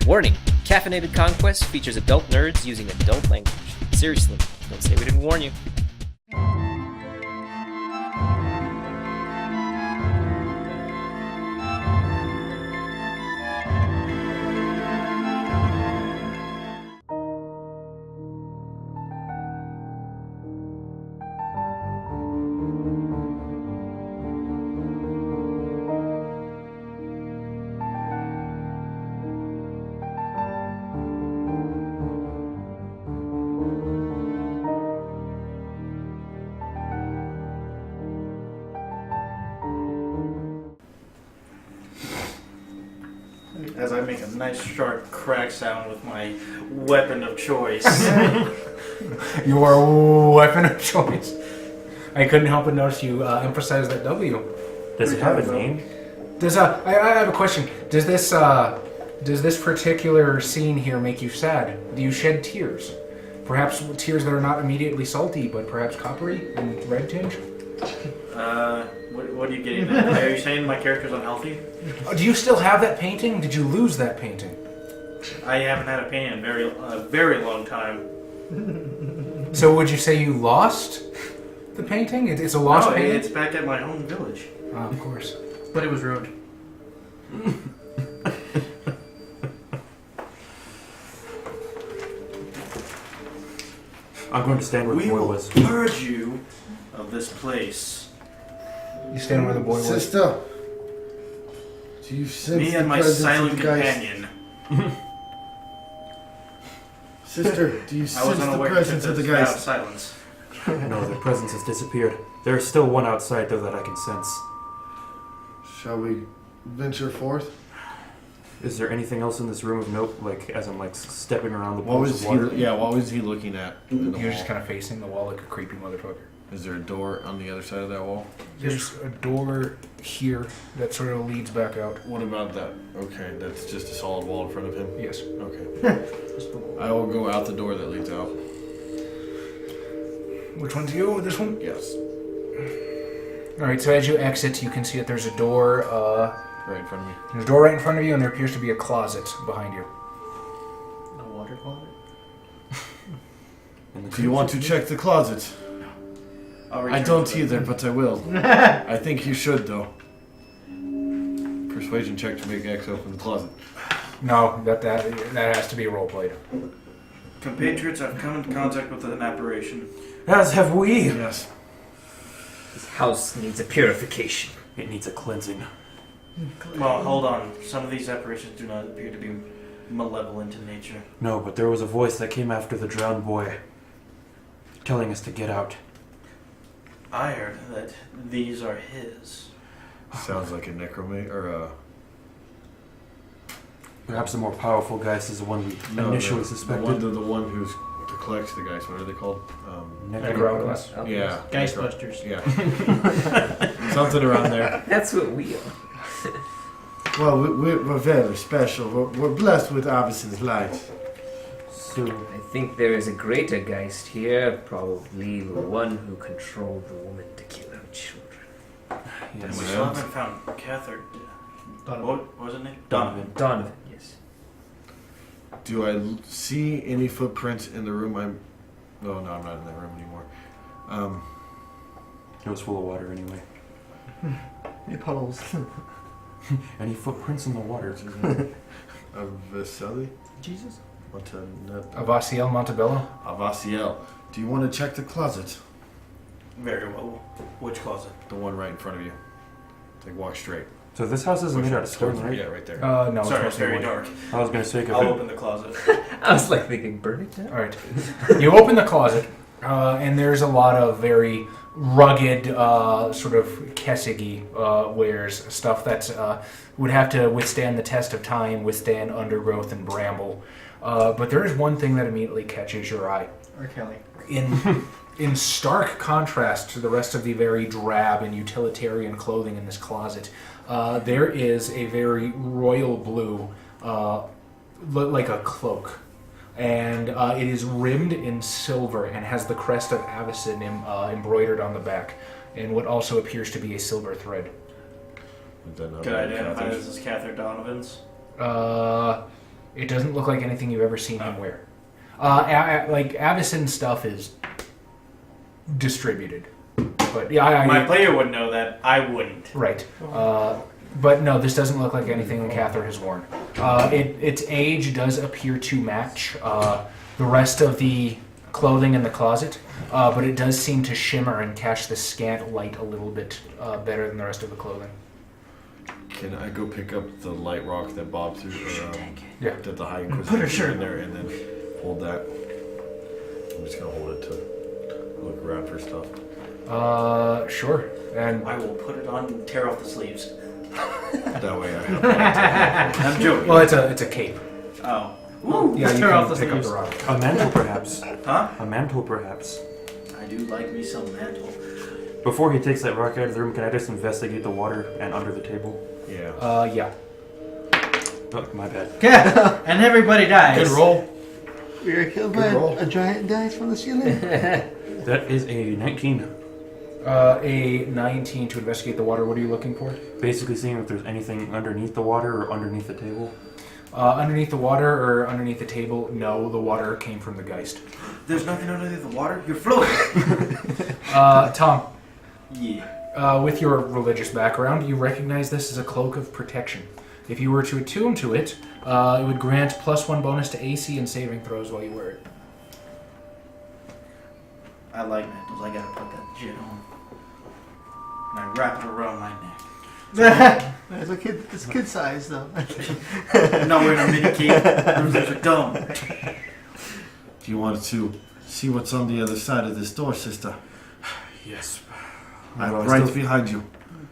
Warning, Caffeinated Conquest features adult nerds using adult language. Seriously, don't say we didn't warn you. As I make a nice sharp crack sound with my weapon of choice. Your weapon of choice. I couldn't help but notice you emphasize that W. Does it have a name? I have a question. Does this particular scene here make you sad? Do you shed tears? Perhaps tears that are not immediately salty, but perhaps coppery and red tinge? What are you getting at? Are you saying my character's unhealthy? Do you still have that painting? Did you lose that painting? I haven't had a pain in a very long time. So would you say you lost the painting? It's a lost No, painting? it's back at my home village. Oh, of course. But it was ruined. I'm going to stand where the We boy will was. purge you of this place. You stand where the boy was. Sister, do you sense Me and the my presence silent of the geist? companion. Sister, do you I sense was the unaware presence of the without geist? silence. No, their presence has disappeared. There is still one outside, though, that I can sense. Shall we venture forth? Is there anything else in this room of note, like, as I'm, like, stepping around the What pools was of water? what was he looking at? In the He was wall? just kind of facing the wall like a creepy motherfucker. Is there a door on the other side of that wall? There's a door here that sort of leads back out. What about that? Okay, that's just a solid wall in front of him. Yes. Okay. I will go out the door that leads out. Which one's you? This one? Yes. Alright, so as you exit, you can see that there's a door, Right in front of me. there's a door right in front of you, and there appears to be a closet behind you. A water closet? Do you want to check the closet? I'll I return don't to it. either, but I will. I think you should, though. Persuasion check to make X open the closet. No, that has to be roleplayed. Compatriots, I've come into contact with an apparition. As have we! Yes. This house needs a purification. It needs a cleansing. Well, hold on. Some of these apparitions do not appear to be malevolent in nature. No, but there was a voice that came after the drowned boy, telling us to get out. I heard that these are his. Sounds like a necromancer or a. Perhaps the more powerful geist is the one we initially suspected. The one who collects the geist. What are they called? Necromancer. Yeah. Geistbusters. Yeah. Something around there. That's what we are. Well, we're very special. We're blessed with Avacynian's light. So, I think there is a greater geist here, probably the one who controlled the woman to kill her children. And yes. we still haven't found Cathar. What was his name? Donovan. Donovan, yes. Do I see any footprints in the room? No, I'm not in that room anymore. It was full of water anyway. Any puddles? Any footprints in the water? Vasily? Jesus? Avaciel Montebello? Avaciel. Do you want to check the closet? Very well. Which closet? The one right in front of you. Like, walk straight. So this house isn't made out of stone, right? Yeah, right there. No, Sorry, it's it's very wood. dark. I was going to say, I'll open the closet. I was like thinking, burn it down? Alright. You open the closet, and there's a lot of very rugged, sort of Kessigi wares, stuff that would have to withstand the test of time, withstand undergrowth and bramble. But there is one thing that immediately catches your eye. R. Kelly. In stark contrast to the rest of the very drab and utilitarian clothing in this closet, there is a very royal blue, like a cloak. And it is rimmed in silver and has the crest of Avacynian embroidered on the back, and what also appears to be a silver thread. Can I identify this as Cathar Donovan's? It doesn't look like anything you've ever seen him wear. Like Avacyn stuff is distributed, but yeah, My player would know that. I wouldn't. right. But no, this doesn't look like anything the Cathar has worn. Its age does appear to match the rest of the clothing in the closet, but it does seem to shimmer and catch the scant light a little bit better than the rest of the clothing. Can I go pick up the light rock that Bob threw, Yeah. that the High Put her Inquisitor shirt threw in there, and then hold that? I'm just gonna hold it to look around for stuff. Sure. And I will put it on and tear off the sleeves. That way I have I'm joking. well, it's a cape. Oh. Ooh, Yeah, you tear off can the pick up sleeves. the rock. A mantle, perhaps. Huh? A mantle, perhaps. I do like me some mantle. Before he takes that rock out of the room, can I just investigate the water and under the table? Yeah. Yeah. Oh, my bad. Yeah. And everybody dies. Good roll. We were killed Good by roll. a giant dice from the ceiling. That is a 19. A 19 to investigate the water. What are you looking for? Basically seeing if there's anything underneath the water or underneath the table. Underneath the water or underneath the table? No, the water came from the Geist. There's nothing underneath the water? You're floating. Tom, Yeah. with your religious background, you recognize this as a cloak of protection. If you were to attune to it, it would grant +1 bonus to AC and saving throws while you wear it. I like mantles. I gotta put that shit on. And I wrap it around my neck. It's a kid. It's kid size though. No, we're in a mini cave. Those are dumb. Do you want to see what's on the other side of this door, sister? Yes. I'm Well, right behind you.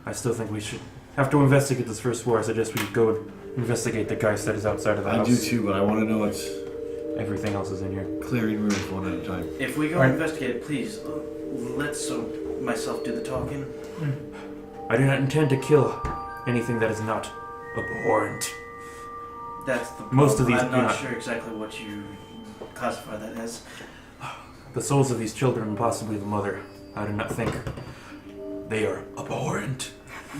I still think we should have to investigate this first floor. I suggest we go and investigate the geist that is outside of the I house. do too, but I want to know what's Everything else is in here. clearing rooms one at a time. If we go Alright. investigate it, please let myself do the talking. I do not intend to kill anything that is not abhorrent. That's the problem. Most of these I'm do not not. sure exactly what you classify that as. The souls of these children and possibly the mother, I do not think they are abhorrent.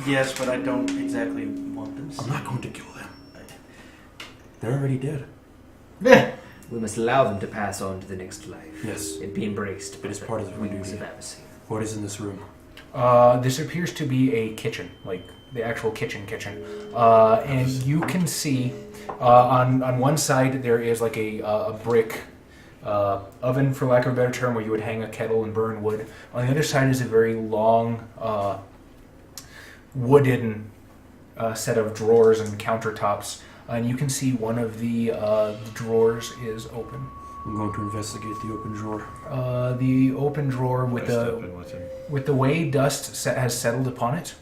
Yes, but I don't exactly want them. I'm not going to kill them. They're already dead. We must allow them to pass on to the next life. Yes. And be embraced by It is the part of the wings duty. of Avacynian. What is in this room? This appears to be a kitchen, like the actual kitchen. And you can see on one side there is like a brick oven, for lack of a better term, where you would hang a kettle and burn wood. On the other side is a very long wooden set of drawers and countertops. And you can see one of the drawers is open. I'm going to investigate the open drawer. The open drawer with I the step in with him. with the way dust has settled upon it,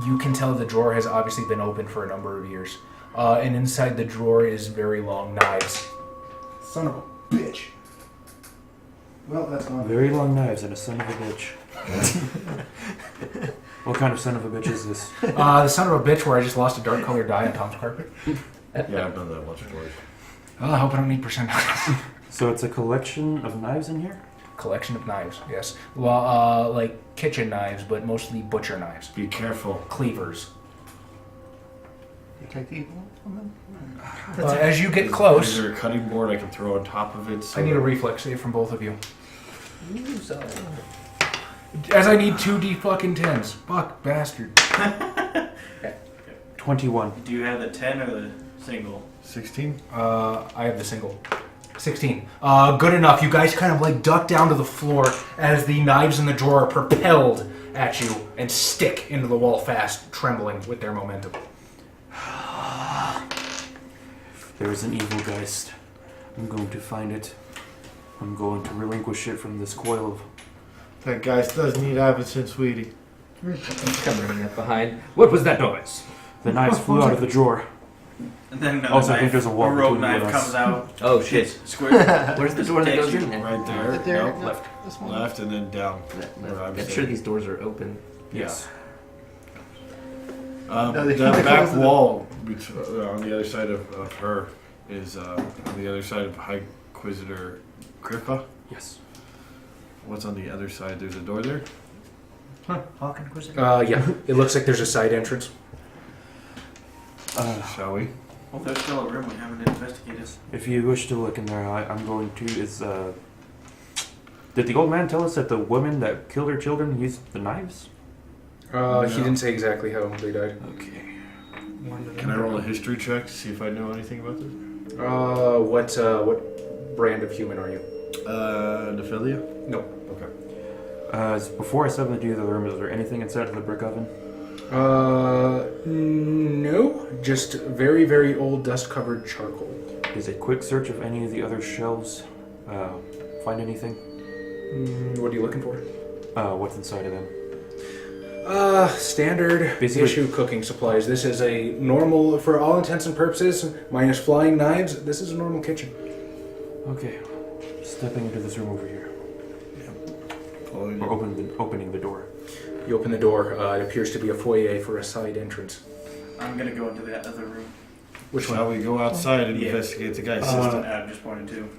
you can tell the drawer has obviously been open for a number of years. And inside the drawer is very long knives. Son of a bitch. Well, that's not. Very long knives and a son of a bitch. What kind of son of a bitch is this? The son of a bitch where I just lost a dark colored dye on Tom's carpet. Yeah, I've done that once or twice. Oh, I hope I don't need percent. So it's a collection of knives in here? Collection of knives, yes. Well, like kitchen knives, but mostly butcher knives. Be careful. Cleavers. You take the evil from them? As you get Is close, there a cutting board I can throw on top of it? So I need a reflex save from both of you. As I need 2d fucking 10s. Fuck, bastard. 21. Do you have the 10 or the single? 16? I have the single. 16. Good enough. You guys kind of like duck down to the floor as the knives in the drawer are propelled at you and stick into the wall fast, trembling with their momentum. There is an evil geist. I'm going to find it. I'm going to relinquish it from this coil of... That guy does need Avacynian, sweetie. Come running up behind. What was that noise? The knives flew out of the drawer. And then another Also, I knife, think there's a wall rogue between knife us. comes out. Oh shit. Square. Where's the door that goes in there? Right there. Right there. Nope. No, left. This one. Left and then down. Where I'm I'm sure sitting. these doors are open. Yes. No, they That keep back closing wall on the other side of her is on the other side of High Inquisitor Griffa. Yes. What's on the other side? There's a door there? Hawk Inquisitor. Yeah. It looks like there's a side entrance. Shall we? Well, there's still a room we haven't investigated. If you wish to look in there, I'm going to. Did the old man tell us that the women that killed her children used the knives? He didn't say exactly how they died. Okay. Can I roll a history check to see if I know anything about this? What brand of human are you? Nephilia? No. Okay. Before I step into the other room, is there anything inside of the brick oven? No. Just very, very old dust-covered charcoal. Is a quick search of any of the other shelves find anything? What are you looking for? What's inside of them? Standard Basically- issue cooking supplies. This is a normal, for all intents and purposes, minus flying knives, this is a normal kitchen. Okay. Stepping into this room over here. Following Or you. opening the door. You open the door. It appears to be a foyer for a side entrance. I'm gonna go into that other room. Which one? Shall we go outside and Yeah. investigate the guy's I'm system? just pointing to.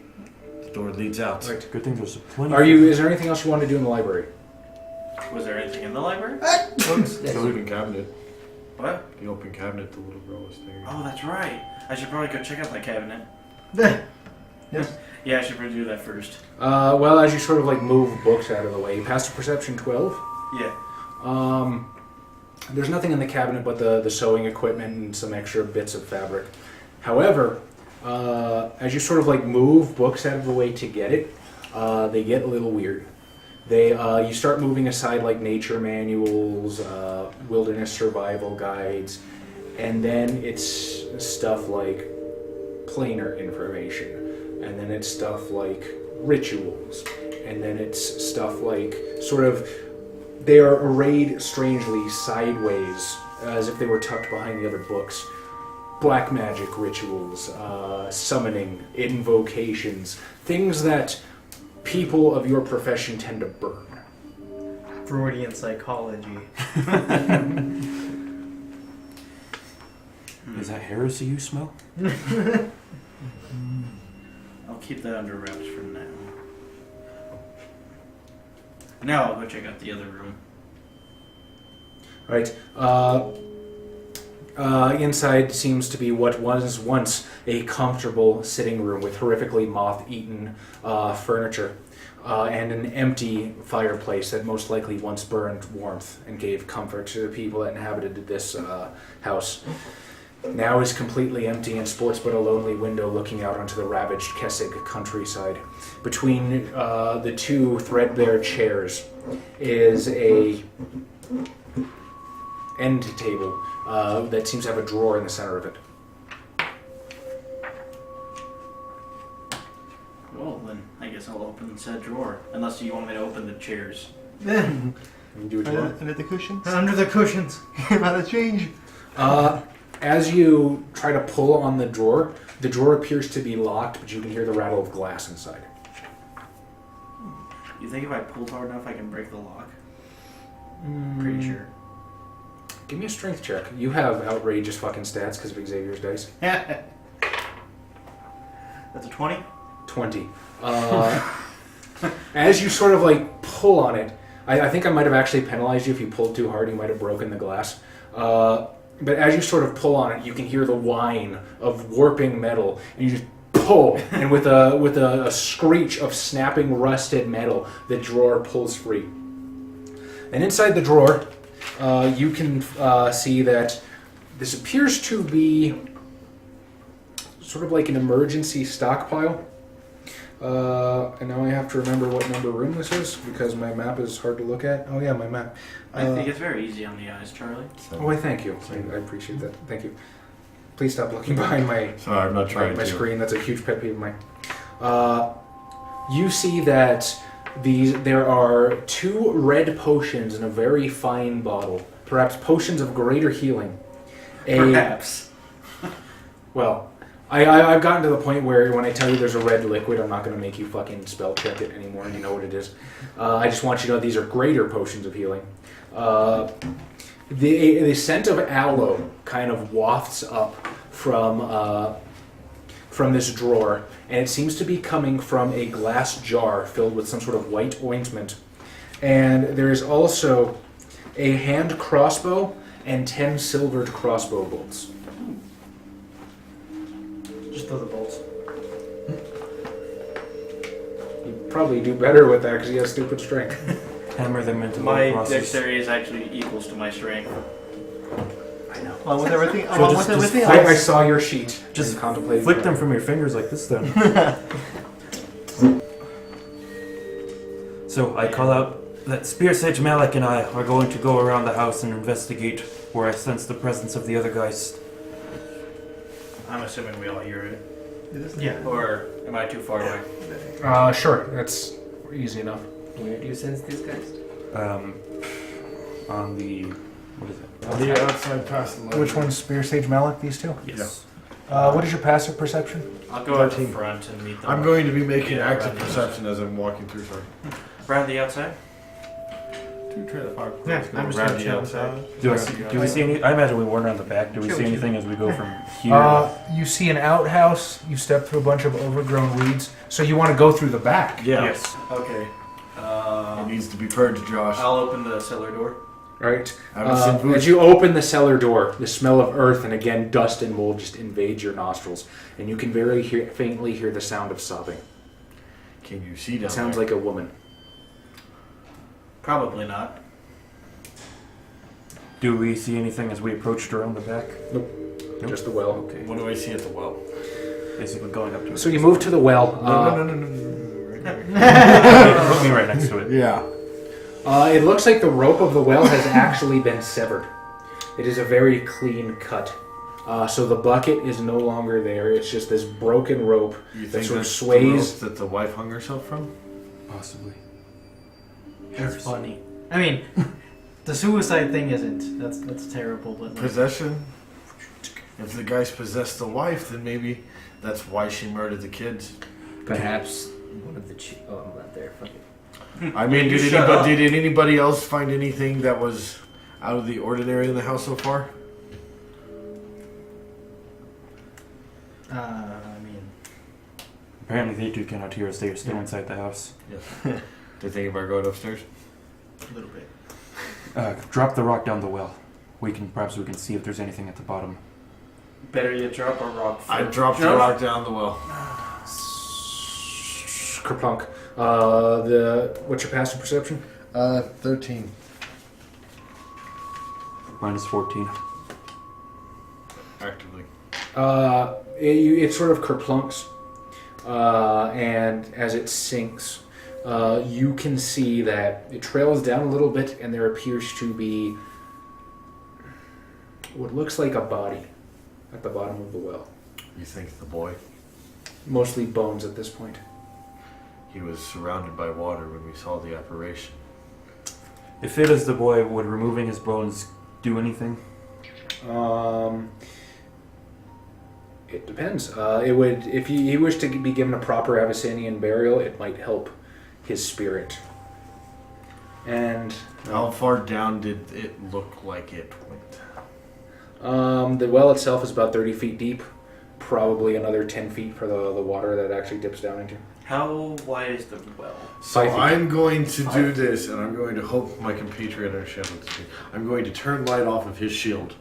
The door leads out. Right. Good thing there's plenty. Is there anything else you want to do in the library? Was there anything in the library? The open cabinet. What? The open cabinet the little girl was there. Oh, that's right. I should probably go check out that cabinet. Yes. Yeah, I should probably do that first. Well, as you sort of like move books out of the way, you pass to perception 12. Yeah. There's nothing in the cabinet but the sewing equipment and some extra bits of fabric. However, as you sort of like move books out of the way to get it, they get a little weird. You start moving aside like nature manuals, wilderness survival guides, and then it's stuff like planar information, and then it's stuff like rituals, and then it's stuff like sort of they are arrayed strangely sideways as if they were tucked behind the other books. Black magic rituals, summoning, invocations, things that people of your profession tend to burn. Freudian psychology. Is that heresy you smell? I'll keep that under wraps for now. Now I'll go check out the other room. Right. Inside seems to be what was once a comfortable sitting room with horrifically moth-eaten furniture and an empty fireplace that most likely once burned warmth and gave comfort to the people that inhabited this house. Now is completely empty and sports but a lonely window looking out onto the ravaged Kessig countryside. Between the two threadbare chairs is a end table that seems to have a drawer in the center of it. Well, then I guess I'll open said drawer. Unless you want me to open the chairs. You can do what you want. Under the cushions? Under the cushions. About to change. As you try to pull on the drawer appears to be locked, but you can hear the rattle of glass inside. You think if I pull hard enough I can break the lock? Pretty sure. Give me a strength check. You have outrageous fucking stats because of Xavier's dice. That's a 20? 20. As you sort of like pull on it, I think I might have actually penalized you if you pulled too hard. You might have broken the glass. But as you sort of pull on it, you can hear the whine of warping metal, and you just pull, and with a screech of snapping rusted metal, the drawer pulls free. And inside the drawer, you can see that this appears to be sort of like an emergency stockpile. And now I have to remember what number room this is because my map is hard to look at. Oh yeah, my map. I think it's very easy on the eyes, Charlie. Oh, I thank you. I appreciate that. Thank you. Please stop looking behind my Sorry, I'm not trying my to. screen. That's a huge pet peeve of mine. You see that there are 2 red potions in a very fine bottle, perhaps potions of greater healing. Perhaps. Well, I've gotten to the point where when I tell you there's a red liquid, I'm not going to make you fucking spell check it anymore. You know what it is. I just want you to know these are greater potions of healing. The scent of aloe kind of wafts up from this drawer, and it seems to be coming from a glass jar filled with some sort of white ointment. And there is also a hand crossbow and 10 silvered crossbow bolts. Just throw the bolts. You'd probably do better with that because he has stupid strength. Hammer them into My the process. dexterity is actually equals to my strength. I know. Along with everything. So Along just- with just everything I else. saw your sheet. Just and contemplated. Flick them from your fingers like this then. So I call out that Spear Sage Malik and I are going to go around the house and investigate where I sense the presence of the other geist. I'm assuming we all hear it. Yeah. Or am I too far away? Sure. That's easy enough. Where do you sense these guys? On the what is it? The outside past the Which one's Spear Sage Malik? These two? Yes. What is your passive perception? I'll go out to 13. front and meet them. I'm going to be making Yeah, active around the perception as I'm walking through. Sorry. Around the outside? Do try the fire. Yeah, I'm just gonna chill outside. Do we see any? I imagine we weren't on the back. Do we see anything as we go from here? You see an outhouse. You step through a bunch of overgrown weeds. So you want to go through the back. Yeah. Yes. Okay. It needs to be purged, Josh. I'll open the cellar door. Right. Avacynian As you open the cellar door, the smell of earth and again dust and mold just invade your nostrils, and you can very faintly hear the sound of sobbing. Can you see down It sounds there? like a woman. Probably not. Do we see anything as we approached around the back? Nope. Just the well. Okay. What do I see at the well? Basically going up to it. So you move to the well. No. Put me right next to it. Yeah. It looks like the rope of the well has actually been severed. It is a very clean cut. So the bucket is no longer there. It's just this broken rope You that think sort of that's sways. the rope that the wife hung herself from? Possibly. That's funny. I mean, the suicide thing isn't. That's terrible, but like, Possession? If the guy's possessed the wife, then maybe that's why she murdered the kids. Perhaps one of the oh, I'm not there. Fuck it. I mean, You shut up. did anybody else find anything that was out of the ordinary in the house so far? I mean, Apparently they two cannot hear us. They are still inside the house. Yes. Did think about going upstairs? a little bit. Drop the rock down the well. Perhaps we can see if there's anything at the bottom. Better yet, drop a rock. I dropped the rock down the well. Kerplunk. What's your passive perception? 13. Minus 14. Actively. It sort of kerplunks, and as it sinks, you can see that it trails down a little bit, and there appears to be what looks like a body at the bottom of the well. You think the boy? Mostly bones at this point. He was surrounded by water when we saw the apparition. If it is the boy, would removing his bones do anything? It depends. It would if he was to be given a proper Avacynian burial, it might help his spirit. And How far down did it look like it went? the well itself is about 30 feet deep. Probably another 10 feet for the water that it actually dips down into. How wide is the well? So 5 feet. I'm going to do this, and I'm going to hope my compatriot understands. I'm going to turn light off of his shield.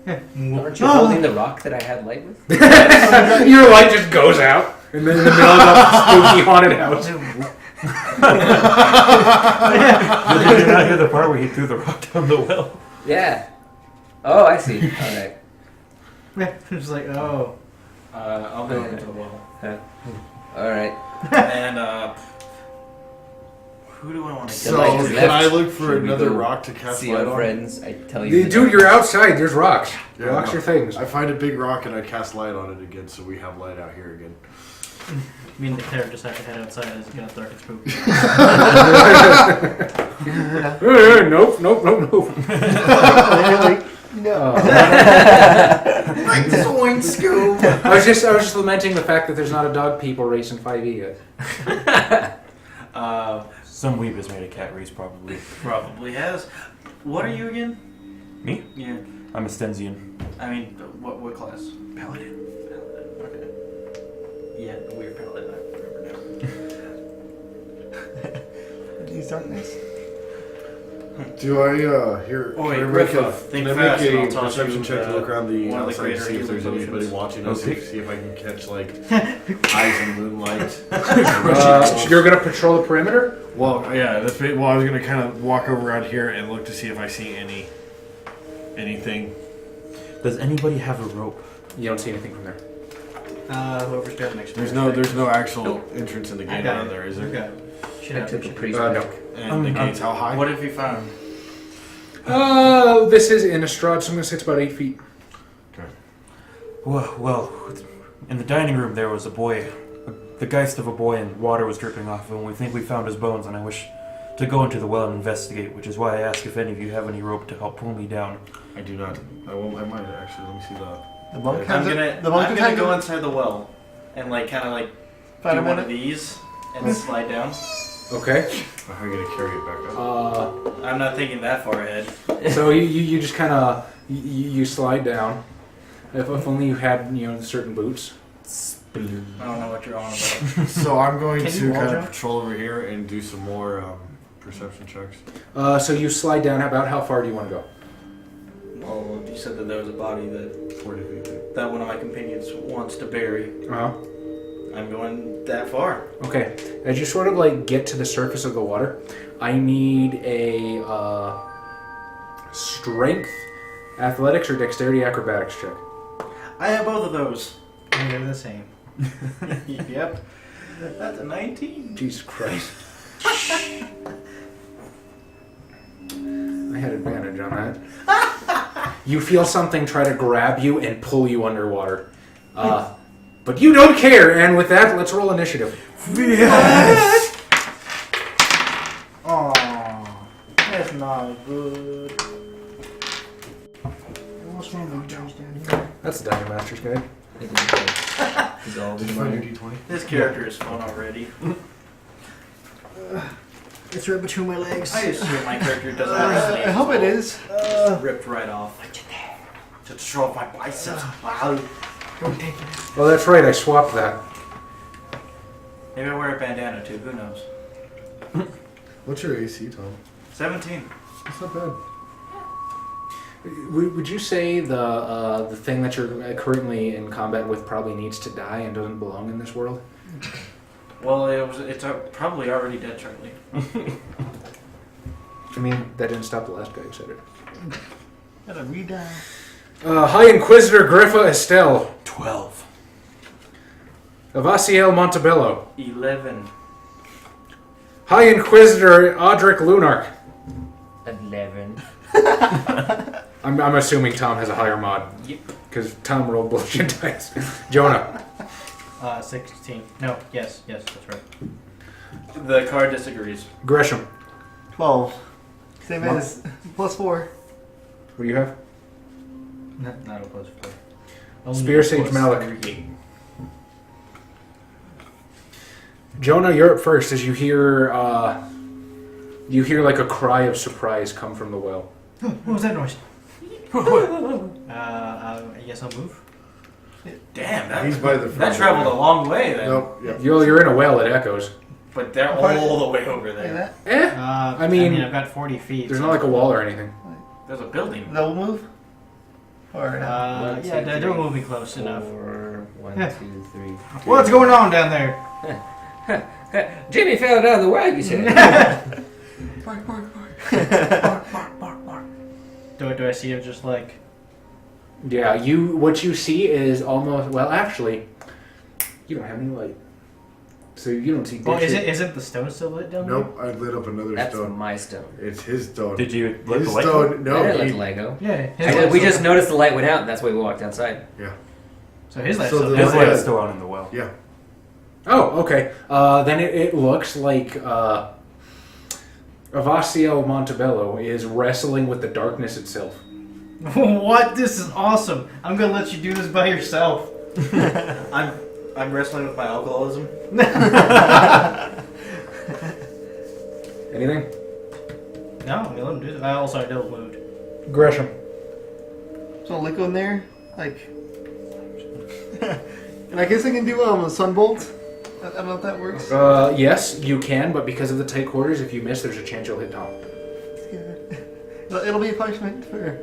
Aren't you holding the rock that I had light with? Your light just goes out, and then in the middle of the spooky haunted house. Did you not hear the part where he threw the rock down the well? Yeah. Oh, I see. All right. It's like, oh. I'll go into the well. All right. And who do I want to The So light get? is can left. I look for Should we another go rock to cast See light our on? friends. I tell you. Dude, you're outside. There's rocks. Yeah, Rocks no. are things. I find a big rock and I cast light on it again, so we have light out here again. Me and the Claire just have to head outside as it gets dark and spooky. Nope. No. Like this one, Scoob! I was just lamenting the fact that there's not a dog people race in 5e yet. Some weeb has made a cat race, probably. Probably has. What are you again? Me? Yeah. I'm a Stensian. I mean, what class? Paladin. Paladin. Okay. Yeah, the weird paladin. I remember now. Use darkness. Do I hear? Oh, wait, can I make Griffa, a, think can I fast make and I'll a toss perception you, check to look around the one of the outside to greater see if there's healing anybody potions. watching us? Okay. See if I can catch like eyes in moonlight. You're gonna patrol the perimeter. Well, yeah. Well, I was gonna kind of walk over around here and look to see if I see anything. Does anybody have a rope? You don't see anything from there. Whoever's standing next to There's me. no actual entrance in the I gate got around it. there, is there? Okay. Should I have took a it. pretty No. And the gate's how high? What have you found? This is Innistrad, so I'm gonna say it's about 8 feet. Well, in the dining room there was a boy, the geist of a boy, and water was dripping off of him. We think we found his bones, and I wish to go into the well and investigate, which is why I ask if any of you have any rope to help pull me down. I do not. I might actually. Let me see that. The monk I'm has gonna it. The monk I'm has gonna go it. inside the well and like kind of like Find do a one of minute. these and slide down. Okay. How are you gonna carry it back up? I'm not thinking that far ahead. So you just kind of you slide down. If only you had certain boots. I don't know what you're on about. So I'm going Can to you wall kind of jump? patrol over here and do some more perception checks. So you slide down. About how far do you want to go? Well, you said that there was a body 40 feet. that one of my companions wants to bury. Uh-huh. I'm going that far. Okay. As you sort of like get to the surface of the water, I need a strength, athletics, or dexterity acrobatics check. I have both of those. And they're the same. Yep. That's a 19. Jesus Christ. I had advantage on that. You feel something try to grab you and pull you underwater. But you don't care, and with that, let's roll initiative. Yes! Oh, that's not good. What's wrong with those down here? That's the Dungeon Master's Guide. He's all Did you find your D20? This character is fun already. It's right between my legs. I assume my character doesn't have I hope it is. ripped right off. To show off my biceps. Wow. Don't take it. Oh, that's right, I swapped that. Maybe I wear a bandana too. Who knows? What's your AC, Tom? 17. That's not bad. Would you say the thing that you're currently in combat with probably needs to die and doesn't belong in this world? Well, it's probably already dead, Charlie. I mean, that didn't stop the last guy who said it. Gotta read that. High Inquisitor Griffa Estelle. 12. Avacynian Montebello. 11. High Inquisitor Audric Lunark. 11. I'm assuming Tom has a higher mod. Yep. Because Tom rolled bullshit dice. Jonah. 16. No, yes, that's right. The card disagrees. Gresham. 12. Same What? as +4. What do you have? Not a plus 4. Only Spear a Sage plus Malik. 3. Jonah, you're up first as you hear like a cry of surprise come from the well. What was that noise? I guess I'll move. Damn, He's by the front. that traveled a long way then. Nope. Yep. You're in a well, it echoes. But they're all the way over Look there. at that. I mean, I've got 40 feet. There's not like a wall or anything. There's a building. Double move? Or One, two, yeah, they're three, moving close enough. 4, 1, Yeah. 2, 3. What's going on down there? Jimmy fell down the well, you said. bark, bark, bark. Bark, bark, bark. Do I see him just like... Yeah, what you see is almost, well, actually, you don't have any light. So you don't see Well, ditches. isn't the stone still lit down there? Nope. I lit up another That's stone. my stone. It's his stone. Did you let His the light stone. go? I No. didn't He, let Lego. Yeah, his light's We still- just noticed the light went out, and that's why we walked outside. So his light's So still the lit. His light- light's still on in the well. yeah. Oh, okay. Then it looks like Avacynian Montebello is wrestling with the darkness itself. What? This is awesome. I'm gonna let you do this by yourself. I'm wrestling with my alcoholism. Anything? No, I'm gonna let him do this. I also double moved. Gresham. So liquid in there? Like. And I guess I can do a sunbolt? I don't know if that works. Yes, you can, but because of the tight quarters, if you miss, there's a chance you'll hit Tom. Let's get it. It'll be a punishment for.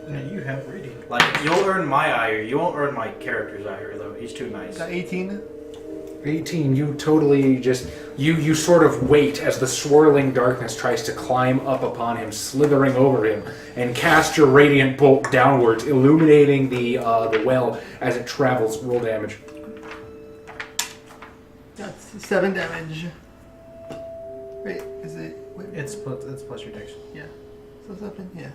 Yeah, you have radiant. Like, you'll earn my ire. You won't earn my character's ire, though. He's too nice. Got 18. 18, you totally just you sort of wait as the swirling darkness tries to climb up upon him, slithering over him, and cast your radiant bolt downwards, illuminating the well as it travels. Roll damage. That's 7 damage. Wait, is it? Wait, It's plus your dex. so 7? Yeah.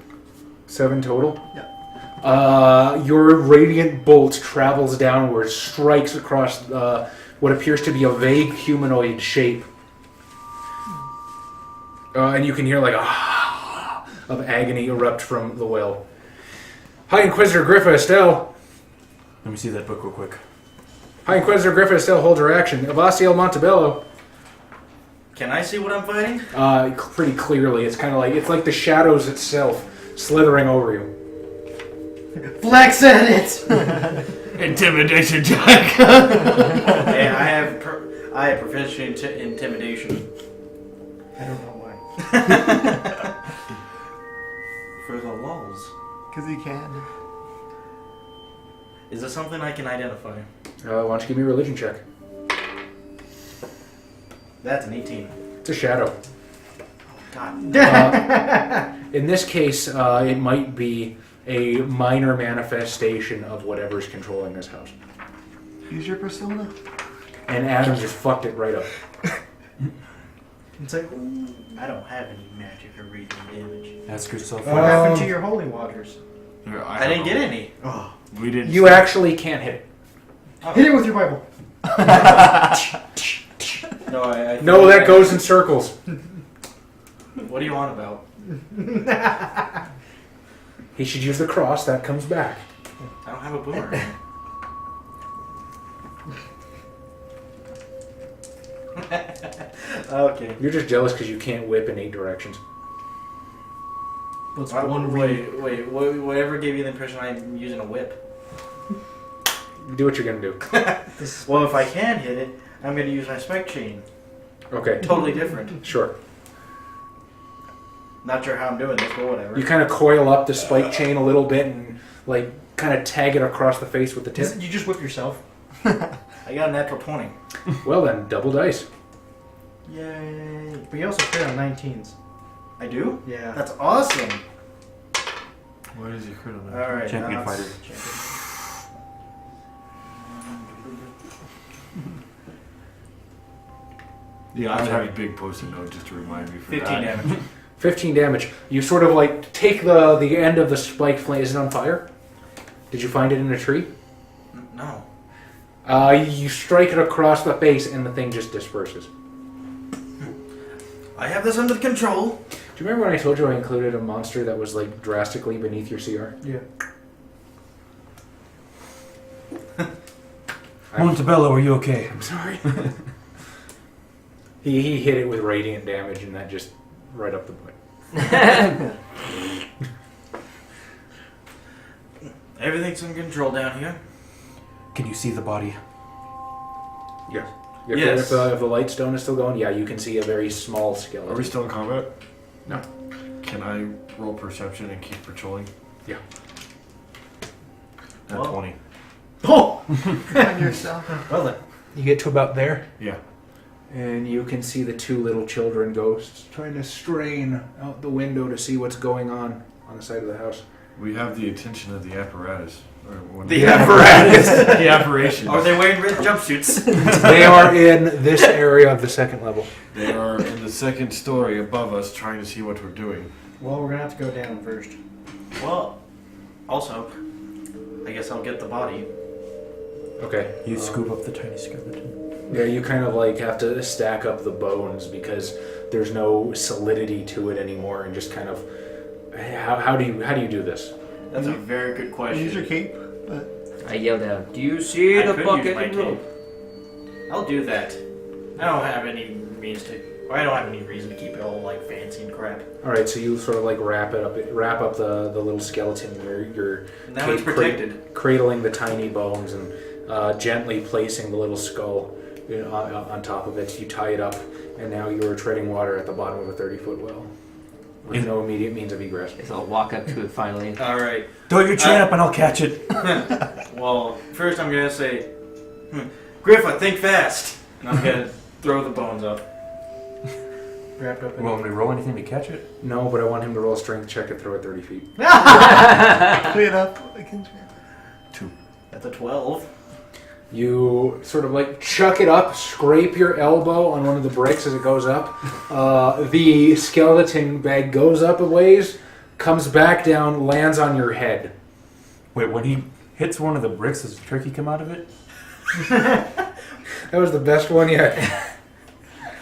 7 total? Yeah. Your radiant bolt travels downwards, strikes across what appears to be a vague humanoid shape. And you can hear like a of agony erupt from the well. High Inquisitor Griffa Estelle. Let me see that book real quick. High Inquisitor Griffa Estelle holds her action. Avacynian Montebello. Can I see what I'm fighting? Pretty clearly. It's kind of like, it's like the shadows itself slithering over you. Flex at it! Intimidation check. Hey, I have proficiency in intimidation. I don't know why. For the lulz. Because he can. Is this something I can identify? Why don't you give me a religion check? That's an 18. It's a shadow. God. In this case, it might be a minor manifestation of whatever's controlling this house. Use your persona. And Adam just fucked it right up. It's like, I don't have any magic or radiant damage. Ask yourself. what happened to your holy waters? I didn't get any. Oh. We didn't. You actually can't hit it. Hit it with your Bible. No, I No, that goes in circles. What are you on about? He should use the cross, that comes back. I don't have a boomerang. Okay. You're just jealous because you can't whip in 8 directions. What's one read? Wait. Whatever gave you the impression I'm using a whip? Do what you're gonna do. Well, if I can hit it, I'm going to use my spike chain. Okay, Totally different. sure. Not sure how I'm doing this, but whatever. You kind of coil up the spike chain a little bit and, like, kind of tag it across the face with the tip. You just whip yourself. I got a natural 20. Well then, double dice. Yay. But you also crit on 19s. I do? Yeah. That's awesome. Why does he crit on that? Alright. Champion now it's- fighter. Yeah, I have a big post-it note just to remind me for 15 that. damage. 15 damage. You sort of, like, take the end of the spike flame. Is it on fire? Did you find it in a tree? No. You strike it across the face and the thing just disperses. I have this under control. Do you remember when I told you I included a monster that was, like, drastically beneath your CR? Yeah. Montebello, are you okay? I'm sorry. He hit it with radiant damage and that just right up the butt. Everything's in control down here. Can you see the body? Yes. Yes. If the light stone is still going, yeah, you can see a very small skeleton. Are we still in combat? No. Can I roll perception and keep patrolling? Yeah. At Well. 20. Oh! On yourself. Well then. You get to about there, Yeah. and you can see the 2 little children ghosts trying to strain out the window to see what's going on the side of the house. We have the attention of the apparatus. Or one The apparatus. the apparition. Are they wearing red jumpsuits? They are in this area of the 2nd level. They are in the 2nd story above us trying to see what we're doing. Well, we're gonna have to go down first. Well, also, I guess I'll get the body. Okay. You scoop up the tiny skeleton. Yeah, you kind of like have to stack up the bones because there's no solidity to it anymore, and just kind of how do you do this? That's a very good question. Use your cape. But I yelled out, "Do you see I the could bucket use my and rope?" I'll do that. I don't have any means to. Or I don't have any reason to keep it all like fancy and crap. All right, so you sort of like wrap up the little skeleton where you're Now it's protected. cradling the tiny bones and gently placing the little skull on top of it. You tie it up, and now you are treading water at the bottom of a 30-foot well. with no immediate means of egress. So I'll walk up to it finally. All right. Throw your chain up and I'll catch it. Well, first I'm gonna say, Griffa, think fast, and I'm gonna throw the bones up. Wrapped up You in want me to roll anything to catch it? No, but I want him to roll a strength check and throw it 30 feet. Clean up. I can. That's a 12. You sort of like chuck it up, scrape your elbow on one of the bricks as it goes up. The skeleton bag goes up a ways, comes back down, lands on your head. Wait, when he hits one of the bricks, does a turkey come out of it? That was the best one yet.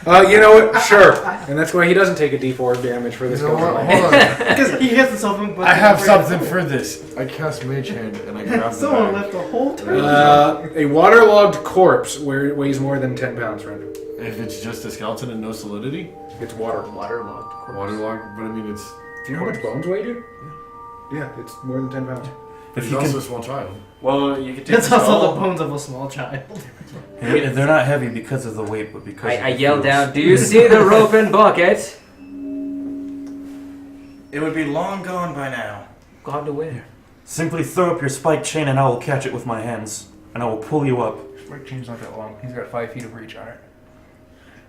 You know what? Sure. And that's why he doesn't take a d4 damage for this. You know what? go. Hold on. because he hits himself in. I have something for this. I cast Mage Hand and I grab the Someone bag. left the whole turkey. A waterlogged corpse weighs more than 10 pounds, friend. If it's just a skeleton and no solidity, It's water. Waterlogged. waterlogged. But I mean, it's Do you know how much bones weigh, dude? Yeah, it's more than 10 pounds. If he's you also can, a small child. Well, you could take That's the also skull. the bones of a small child. they're not heavy because of the weight, but because I of the yell feels. down, do you see the rope and bucket? It would be long gone by now. Gone to where? Simply throw up your spiked chain and I will catch it with my hands. And I will pull you up. Spike chain's not that long. He's got 5 feet of reach on it.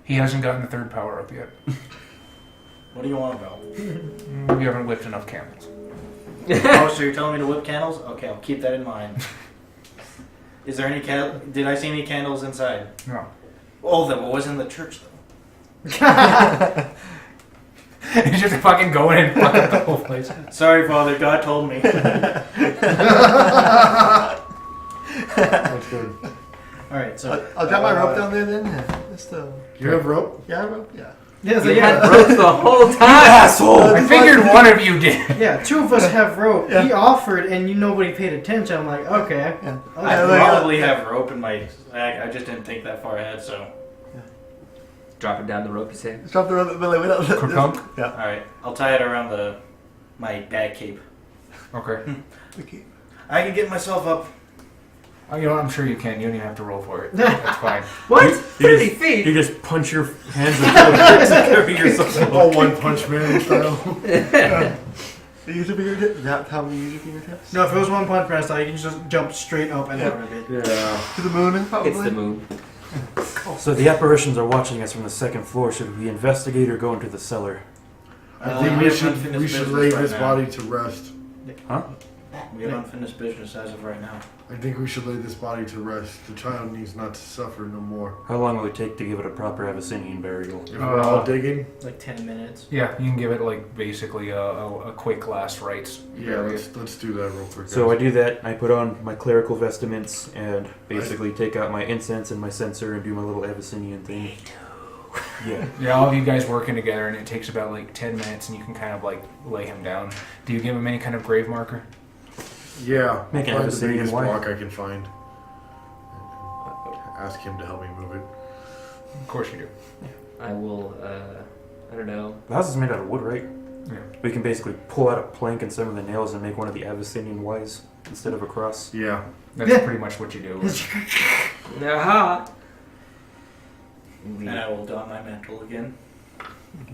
He hasn't gotten the third power up yet. What do you want about? We haven't whipped enough camels. Oh, so you're telling me to whip candles? Okay, I'll keep that in mind. Is there any Did I see any candles inside? No. Oh, that was in the church though. He's just fucking going and fucking the whole place. Sorry, Father. God told me. That's good. All right, so I'll drop my rope down there then. Yeah. Just, You have rope? yeah, rope. Yeah. yeah, so You yeah, had rope the whole time. Asshole! I figured one of you did. yeah. 2 of us have rope. Yeah. He offered, and nobody paid attention. I'm like, okay. Yeah. I Yeah, like, probably have rope in my sack. I just didn't think that far ahead. So, Dropping down the rope, you say? Just drop the rope. But like, we don't. Kerplunk? Yeah. all right, I'll tie it around my bag cape. Okay. Okay. I can get myself up. Oh, you know what? I'm sure you can. You don't even have to roll for it. That's fine. What? 30 You feet? just punch your hands into the bricks and carry yourself up. Oh, One Punch Man style. You use your fingertips? Is that how we use your fingertips? No, if it was one punch man style, you can just jump straight up and out of it. Yeah. To the moon, probably. It's the moon. So the apparitions are watching us from the second floor. Should we investigate or go into the cellar? I think we we have should unfinished lay business this right now. body to rest. Huh? We have unfinished business as of right now. I think we should lay this body to rest. The child needs not to suffer no more. How long will it take to give it a proper Avacynian burial? If we're all digging, Like 10 minutes. Yeah, you can give it like basically a quick last rites. yeah, let's do that real quick. So I guys. do that. I put on my clerical vestments and basically take out my incense and my censer and do my little Avacynian thing. Yeah. Yeah, all of you guys working together, and it takes about like 10 minutes, and you can kind of like lay him down. Do you give him any kind of grave marker? Yeah, Make an find the Avacynian biggest wife. block I can find. Ask him to help me move it. Of course you do. I will, I don't know. The house is made out of wood, right? Yeah. We can basically pull out a plank and some of the nails and make one of the Avacynian Ys instead of a cross. Yeah. That's pretty much what you do. Aha! And I will don my mantle again.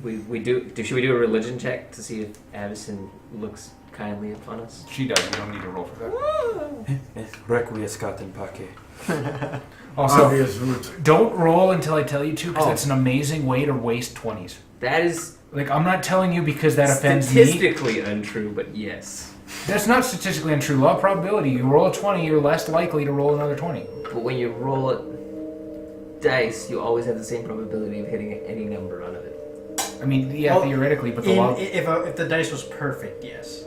We do. Should we do a religion check to see if Avicyn looks kindly upon us? She does. You don't need to roll for that. Requiescat in pace. Also, Obvious root. don't roll until I tell you to, because Oh. that's an amazing way to waste 20s. That is Like, I'm not telling you because that offends me. statistically untrue, but yes. That's not statistically untrue. Law of probability. You roll a 20, you're less likely to roll another 20. But when you roll a dice, you always have the same probability of hitting any number out of it. I mean, yeah, Well, theoretically, but the law... If the dice was perfect, yes.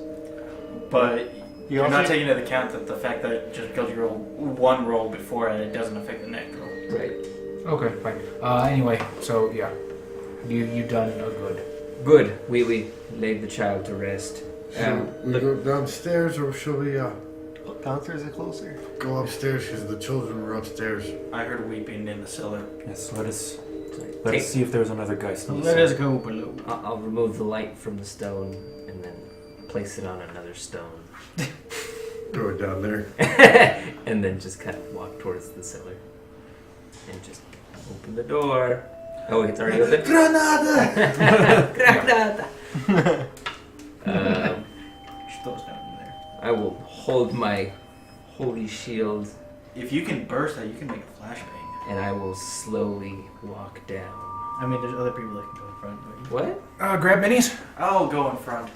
But you're also- not taking into account that the fact that just because you roll one roll before it doesn't affect the next roll. Right. Okay, fine. Anyway, so, yeah. You done a good. Good. We laid the child to rest. Should we go downstairs or shall we Downstairs is closer. go upstairs because the children were upstairs? I heard weeping in the cellar. Yes, let us Take- see if there's another geist in the Let cellar. us go below. I'll remove the light from the stone and then place it on another stone. Throw it down there. And then just kind of walk towards the cellar. And just open the door. Oh, it's already open? Granada! Granada! Just throw those down in there. I will hold my holy shield If you can burst that, you can make a flashbang. and I will slowly walk down. I mean, there's other people that can go in front. But What? Grab minis. I'll go in front.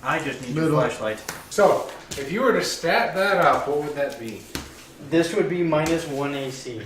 I just need your Middle. flashlight. So, if you were to stat that up, what would that be? this would be -1 AC.